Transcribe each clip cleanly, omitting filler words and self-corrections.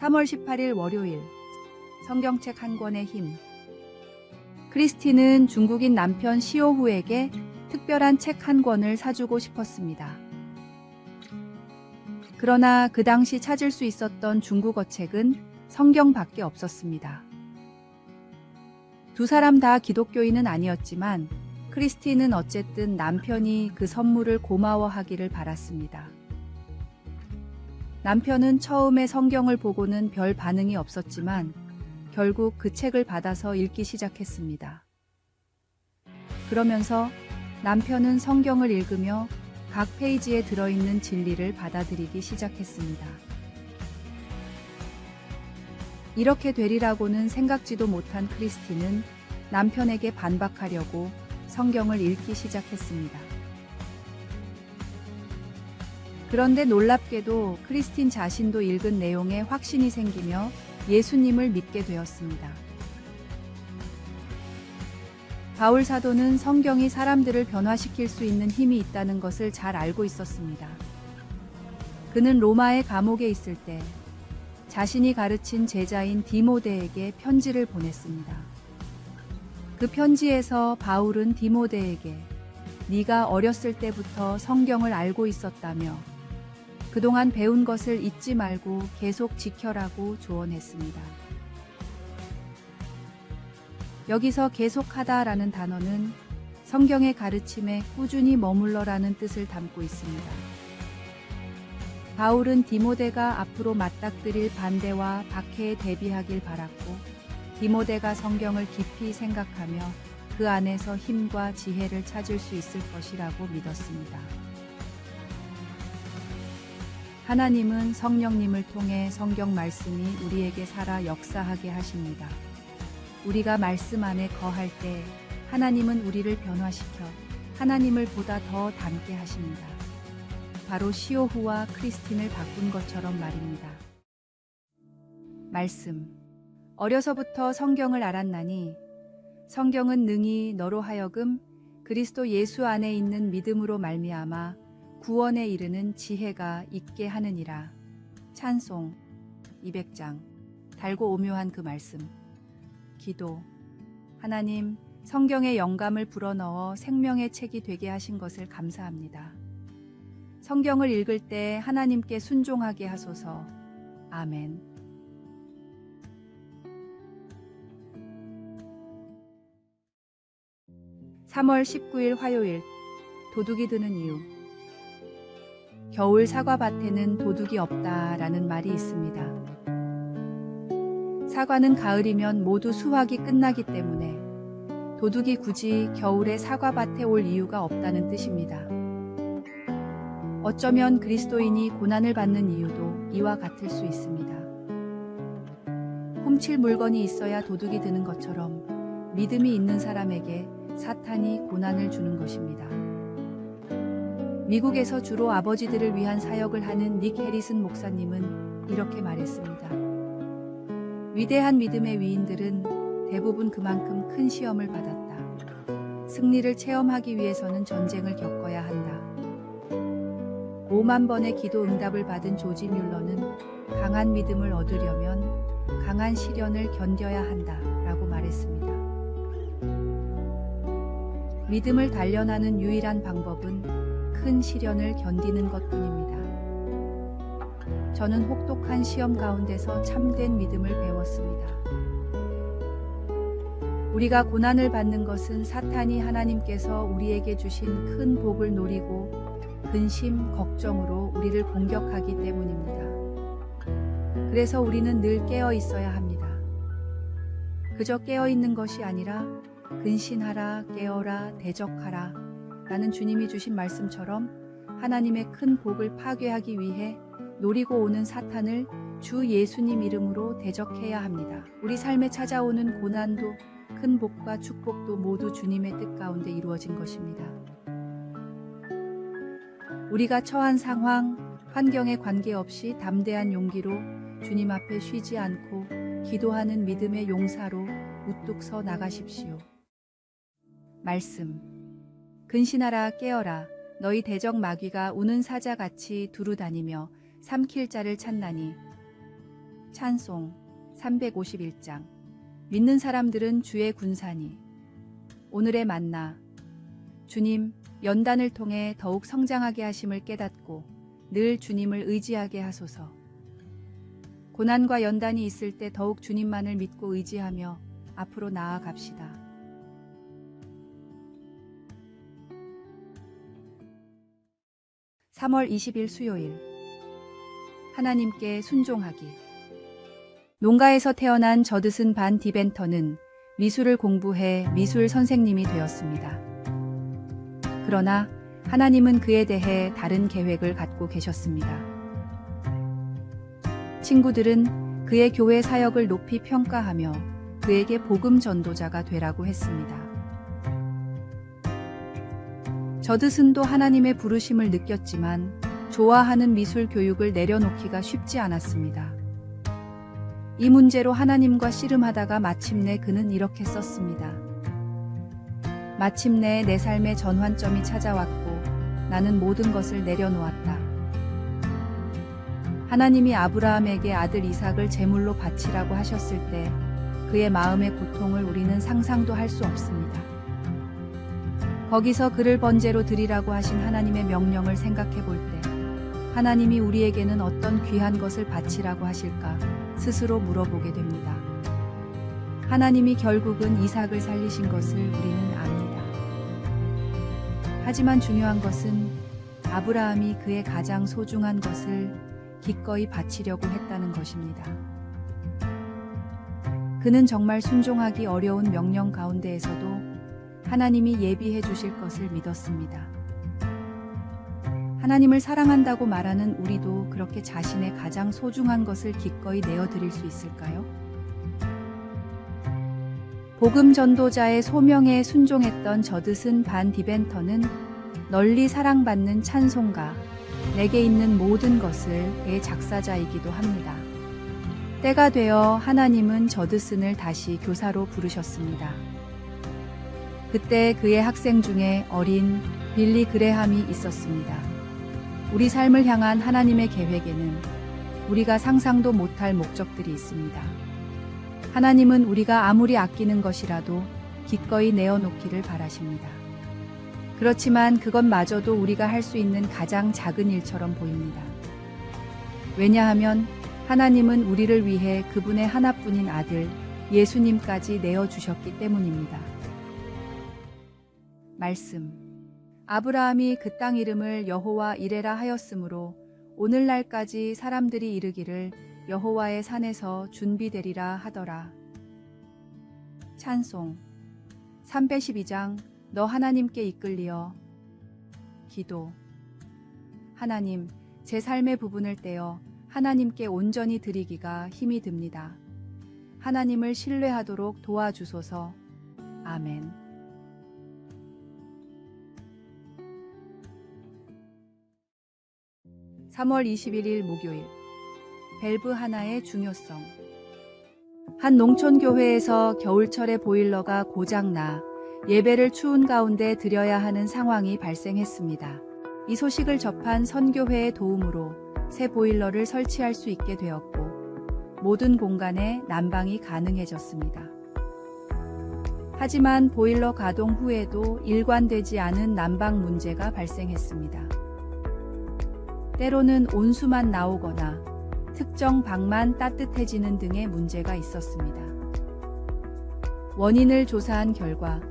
3월 18일 월요일 성경책 한 권의 힘. 크리스티는 중국인 남편 시오후에게 특별한 책 한 권을 사주고 싶었습니다. 그러나 그 당시 찾을 수 있었던 중국어 책은 성경밖에 없었습니다. 두 사람 다 기독교인은 아니었지만 크리스티는 어쨌든 남편이 그 선물을 고마워하기를 바랐습니다. 남편은 처음에 성경을 보고는 별 반응이 없었지만 결국 그 책을 받아서 읽기 시작했습니다. 그러면서 남편은 성경을 읽으며 각 페이지에 들어있는 진리를 받아들이기 시작했습니다. 이렇게 되리라고는 생각지도 못한 크리스티는 남편에게 반박하려고 성경을 읽기 시작했습니다. 그런데 놀랍게도 크리스틴 자신도 읽은 내용에 확신이 생기며 예수님을 믿게 되었습니다. 바울 사도는 성경이 사람들을 변화시킬 수 있는 힘이 있다는 것을 잘 알고 있었습니다. 그는 로마의 감옥에 있을 때 자신이 가르친 제자인 디모데에게 편지를 보냈습니다. 그 편지에서 바울은 디모데에게 네가 어렸을 때부터 성경을 알고 있었다며 그동안 배운 것을 잊지 말고 계속 지켜라고 조언했습니다. 여기서 계속하다라는 단어는 성경의 가르침에 꾸준히 머물러라는 뜻을 담고 있습니다. 바울은 디모데가 앞으로 맞닥뜨릴 반대와 박해에 대비하길 바랐고 디모데가 성경을 깊이 생각하며 그 안에서 힘과 지혜를 찾을 수 있을 것이라고 믿었습니다. 하나님은 성령님을 통해 성경 말씀이 우리에게 살아 역사하게 하십니다. 우리가 말씀 안에 거할 때 하나님은 우리를 변화시켜 하나님을 보다 더 닮게 하십니다. 바로 시오후와 크리스틴을 바꾼 것처럼 말입니다. 말씀. 어려서부터 성경을 알았나니 성경은 능히 너로 하여금 그리스도 예수 안에 있는 믿음으로 말미암아 구원에 이르는 지혜가 있게 하느니라. 찬송 200장. 달고 오묘한 그 말씀. 기도. 하나님, 성경의 영감을 불어넣어 생명의 책이 되게 하신 것을 감사합니다. 성경을 읽을 때 하나님께 순종하게 하소서. 아멘. (3월 19일) 화요일. 도둑이 드는 이유. 겨울 사과밭에는 도둑이 없다라는 말이 있습니다. 사과는 가을이면 모두 수확이 끝나기 때문에 도둑이 굳이 겨울에 사과밭에 올 이유가 없다는 뜻입니다. 어쩌면 그리스도인이 고난을 받는 이유도 이와 같을 수 있습니다. 훔칠 물건이 있어야 도둑이 드는 것처럼 믿음이 있는 사람에게 사탄이 고난을 주는 것입니다. 미국에서 주로 아버지들을 위한 사역을 하는 닉 해리슨 목사님은 이렇게 말했습니다. 위대한 믿음의 위인들은 대부분 그만큼 큰 시험을 받았다. 승리를 체험하기 위해서는 전쟁을 겪어야 한다. 5만 번의 기도 응답을 받은 조지 뮬러는 강한 믿음을 얻으려면 강한 시련을 견뎌야 한다 라고 말했습니다. 믿음을 단련하는 유일한 방법은 큰 시련을 견디는 것뿐입니다. 저는 혹독한 시험 가운데서 참된 믿음을 배웠습니다. 우리가 고난을 받는 것은 사탄이 하나님께서 우리에게 주신 큰 복을 노리고 근심, 걱정으로 우리를 공격하기 때문입니다. 그래서 우리는 늘 깨어 있어야 합니다. 그저 깨어 있는 것이 아니라 근신하라, 깨어라, 대적하라 라는 주님이 주신 말씀처럼 하나님의 큰 복을 파괴하기 위해 노리고 오는 사탄을 주 예수님 이름으로 대적해야 합니다. 우리 삶에 찾아오는 고난도 큰 복과 축복도 모두 주님의 뜻 가운데 이루어진 것입니다. 우리가 처한 상황, 환경에 관계없이 담대한 용기로 주님 앞에 쉬지 않고 기도하는 믿음의 용사로 우뚝 서 나가십시오. 말씀. 근신하라, 깨어라. 너희 대적 마귀가 우는 사자같이 두루 다니며 삼킬 자를 찾나니 찬송 351장. 믿는 사람들은 주의 군사니. 오늘의 만나. 주님, 연단을 통해 더욱 성장하게 하심을 깨닫고 늘 주님을 의지하게 하소서. 고난과 연단이 있을 때 더욱 주님만을 믿고 의지하며 앞으로 나아갑시다. (3월 20일) 수요일. 하나님께 순종하기. 농가에서 태어난 저드슨 반 디벤터는 미술을 공부해 미술 선생님이 되었습니다. 그러나 하나님은 그에 대해 다른 계획을 갖고 계셨습니다. 친구들은 그의 교회 사역을 높이 평가하며 그에게 복음 전도자가 되라고 했습니다. 저드슨도 하나님의 부르심을 느꼈지만 좋아하는 미술 교육을 내려놓기가 쉽지 않았습니다. 이 문제로 하나님과 씨름하다가 마침내 그는 이렇게 썼습니다. 마침내 내 삶의 전환점이 찾아왔고 나는 모든 것을 내려놓았다. 하나님이 아브라함에게 아들 이삭을 제물로 바치라고 하셨을 때 그의 마음의 고통을 우리는 상상도 할 수 없습니다. 거기서 그를 번제로 드리라고 하신 하나님의 명령을 생각해 볼 때 하나님이 우리에게는 어떤 귀한 것을 바치라고 하실까 스스로 물어보게 됩니다. 하나님이 결국은 이삭을 살리신 것을 우리는 압니다. 하지만 중요한 것은 아브라함이 그의 가장 소중한 것을 기꺼이 바치려고 했다는 것입니다. 그는 정말 순종하기 어려운 명령 가운데에서도 하나님이 예비해 주실 것을 믿었습니다. 하나님을 사랑한다고 말하는 우리도 그렇게 자신의 가장 소중한 것을 기꺼이 내어드릴 수 있을까요? 복음 전도자의 소명에 순종했던 저드슨 반 디벤터는 널리 사랑받는 찬송가 내게 있는 모든 것을의 작사자이기도 합니다. 때가 되어 하나님은 저드슨을 다시 교사로 부르셨습니다. 그때 그의 학생 중에 어린 빌리 그레함이 있었습니다. 우리 삶을 향한 하나님의 계획에는 우리가 상상도 못할 목적들이 있습니다. 하나님은 우리가 아무리 아끼는 것이라도 기꺼이 내어놓기를 바라십니다. 그렇지만 그것마저도 우리가 할 수 있는 가장 작은 일처럼 보입니다. 왜냐하면 하나님은 우리를 위해 그분의 하나뿐인 아들 예수님까지 내어주셨기 때문입니다. 말씀. 아브라함이 그 땅 이름을 여호와 이레라 하였으므로 오늘날까지 사람들이 이르기를 여호와의 산에서 준비되리라 하더라. 찬송 312장. 너 하나님께 이끌리어. 기도. 하나님, 제 삶의 부분을 떼어 하나님께 온전히 드리기가 힘이 듭니다. 하나님을 신뢰하도록 도와주소서. 아멘. (3월 21일) 목요일. 밸브 하나의 중요성. 한 농촌교회에서 겨울철에 보일러가 고장나 예배를 추운 가운데 드려야 하는 상황이 발생했습니다. 이 소식을 접한 선교회의 도움으로 새 보일러를 설치할 수 있게 되었고 모든 공간에 난방이 가능해졌습니다. 하지만 보일러 가동 후에도 일관되지 않은 난방 문제가 발생했습니다. 때로는 온수만 나오거나 특정 방만 따뜻해지는 등의 문제가 있었습니다. 원인을 조사한 결과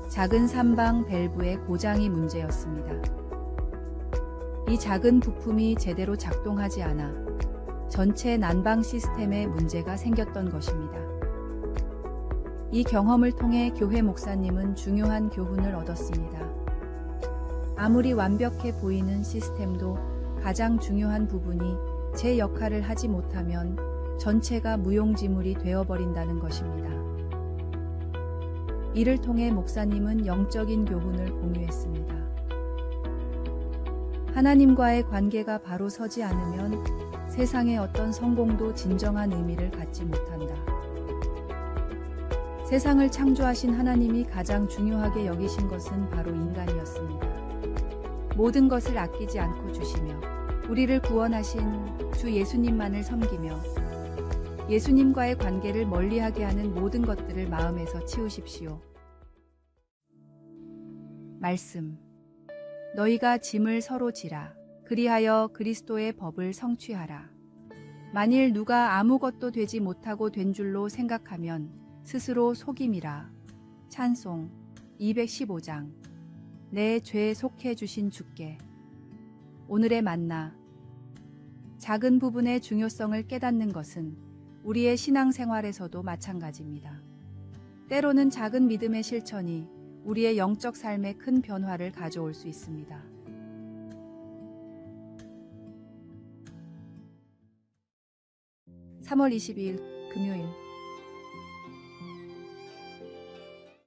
작은 산방 밸브의 고장이 문제였습니다. 이 작은 부품이 제대로 작동하지 않아 전체 난방 시스템에 문제가 생겼던 것입니다. 이 경험을 통해 교회 목사님은 중요한 교훈을 얻었습니다. 아무리 완벽해 보이는 시스템도 가장 중요한 부분이 제 역할을 하지 못하면 전체가 무용지물이 되어버린다는 것입니다. 이를 통해 목사님은 영적인 교훈을 공유했습니다. 하나님과의 관계가 바로 서지 않으면 세상의 어떤 성공도 진정한 의미를 갖지 못한다. 세상을 창조하신 하나님이 가장 중요하게 여기신 것은 바로 인간이었습니다. 모든 것을 아끼지 않고 주시며 우리를 구원하신 주 예수님만을 섬기며 예수님과의 관계를 멀리하게 하는 모든 것들을 마음에서 치우십시오. 말씀. 너희가 짐을 서로 지라. 그리하여 그리스도의 법을 성취하라. 만일 누가 아무것도 되지 못하고 된 줄로 생각하면 스스로 속임이라. 찬송 215장. 내 죄에 속해 주신 주께. 오늘의 만나. 작은 부분의 중요성을 깨닫는 것은 우리의 신앙생활에서도 마찬가지입니다. 때로는 작은 믿음의 실천이 우리의 영적 삶에 큰 변화를 가져올 수 있습니다. (3월 22일) 금요일.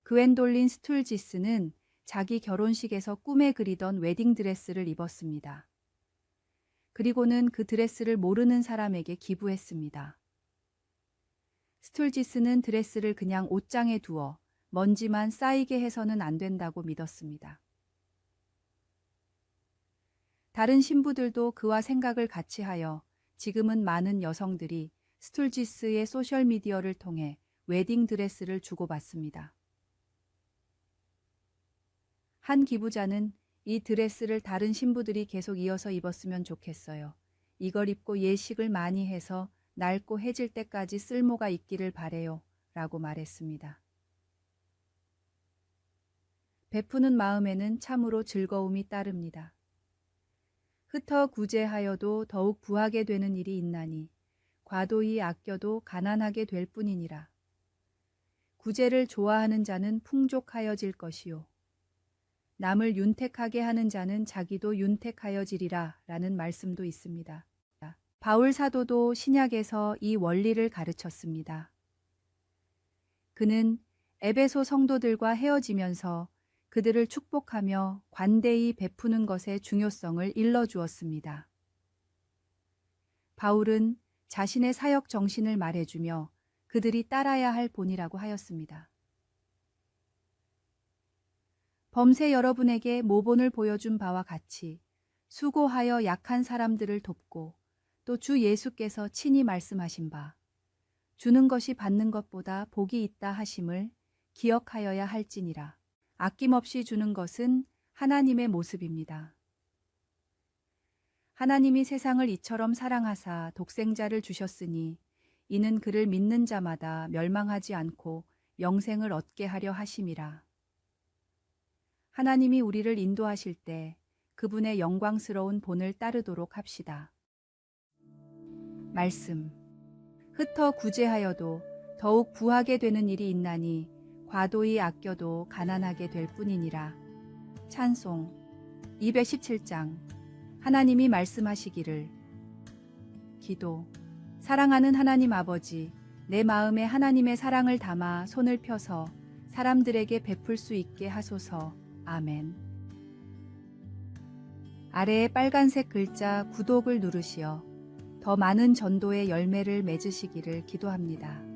그웬돌린 스툴지스는 자기 결혼식에서 꿈에 그리던 웨딩드레스를 입었습니다. 그리고는 그 드레스를 모르는 사람에게 기부했습니다. 스툴지스는 드레스를 그냥 옷장에 두어 먼지만 쌓이게 해서는 안 된다고 믿었습니다. 다른 신부들도 그와 생각을 같이 하여 지금은 많은 여성들이 스툴지스의 소셜미디어를 통해 웨딩 드레스를 주고받습니다. 한 기부자는 이 드레스를 다른 신부들이 계속 이어서 입었으면 좋겠어요. 이걸 입고 예식을 많이 해서 낡고 해질 때까지 쓸모가 있기를 바래요. 라고 말했습니다. 베푸는 마음에는 참으로 즐거움이 따릅니다. 흩어 구제하여도 더욱 부하게 되는 일이 있나니 과도히 아껴도 가난하게 될 뿐이니라. 구제를 좋아하는 자는 풍족하여질 것이요. 남을 윤택하게 하는 자는 자기도 윤택하여지리라 라는 말씀도 있습니다. 바울 사도도 신약에서 이 원리를 가르쳤습니다. 그는 에베소 성도들과 헤어지면서 그들을 축복하며 관대히 베푸는 것의 중요성을 일러주었습니다. 바울은 자신의 사역 정신을 말해주며 그들이 따라야 할 본이라고 하였습니다. 범세 여러분에게 모본을 보여준 바와 같이 수고하여 약한 사람들을 돕고 또 주 예수께서 친히 말씀하신 바 주는 것이 받는 것보다 복이 있다 하심을 기억하여야 할지니라. 아낌없이 주는 것은 하나님의 모습입니다. 하나님이 세상을 이처럼 사랑하사 독생자를 주셨으니 이는 그를 믿는 자마다 멸망하지 않고 영생을 얻게 하려 하심이라. 하나님이 우리를 인도하실 때 그분의 영광스러운 본을 따르도록 합시다. 말씀. 흩어 구제하여도 더욱 부하게 되는 일이 있나니 과도히 아껴도 가난하게 될 뿐이니라. 찬송 217장. 하나님이 말씀하시기를. 기도. 사랑하는 하나님 아버지, 내 마음에 하나님의 사랑을 담아 손을 펴서 사람들에게 베풀 수 있게 하소서. 아멘. 아래에 빨간색 글자 구독을 누르시어 더 많은 전도의 열매를 맺으시기를 기도합니다.